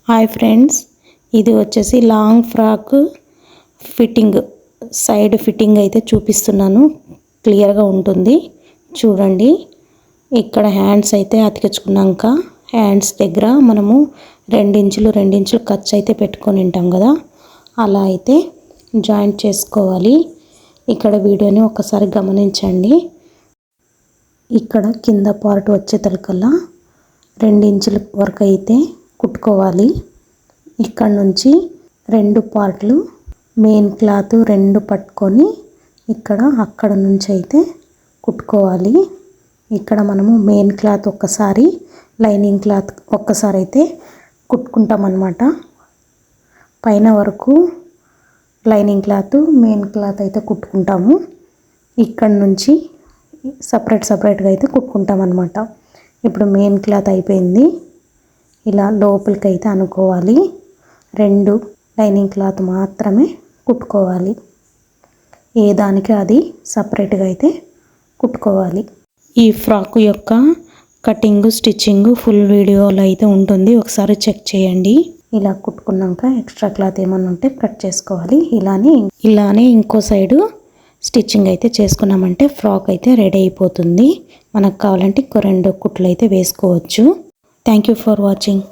Hi friends, ఇది వచ్చేసి long frock fitting side fitting అయితే చూపిస్తున్నాను. క్లియర్గా ఉంటుంది చూడండి. ఇక్కడ హ్యాండ్స్ అయితే అతికించుకున్నాక హ్యాండ్స్ దగ్గర మనము 2 ఇంచులు ఖర్చు అయితే పెట్టుకొని ఉంటాం కదా, అలా అయితే జాయింట్ చేసుకోవాలి. ఇక్కడ వీడియోని ఒకసారి గమనించండి. ఇక్కడ కింద పార్ట్ వచ్చేతలకల్లా 2 ఇంచుల వరకు అయితే కుట్టుకోవాలి. ఇక్కడ నుంచి 2 పార్ట్లు మెయిన్ క్లాత్ 2 పట్టుకొని అక్కడ నుంచి అయితే కుట్టుకోవాలి. ఇక్కడ మనము మెయిన్ క్లాత్ ఒక్కసారి, లైనింగ్ క్లాత్ ఒక్కసారి అయితే కుట్టుకుంటాం అన్నమాట. పైన వరకు లైనింగ్ క్లాత్, మెయిన్ క్లాత్ అయితే కుట్టుకుంటాము. ఇక్కడ నుంచి సపరేట్గా అయితే కుట్టుకుంటాం అన్నమాట. ఇప్పుడు మెయిన్ క్లాత్ అయిపోయింది. ఇలా లోపలికి అయితే అనుకోవాలి. 2 లైనింగ్ క్లాత్ మాత్రమే కుట్టుకోవాలి. ఏ దానికి అది సపరేట్గా అయితే కుట్టుకోవాలి. ఈ ఫ్రాక్ యొక్క కటింగ్, స్టిచ్చింగ్ ఫుల్ వీడియోలో అయితే ఉంటుంది, ఒకసారి చెక్ చేయండి. ఇలా కుట్టుకున్నాక ఎక్స్ట్రా క్లాత్ ఏమన్నా ఉంటే కట్ చేసుకోవాలి. ఇలానే ఇంకో సైడు స్టిచ్చింగ్ అయితే చేసుకున్నామంటే ఫ్రాక్ అయితే రెడీ అయిపోతుంది. మనకు కావాలంటే ఇంకో 2 కుట్లు అయితే వేసుకోవచ్చు. Thank you for watching.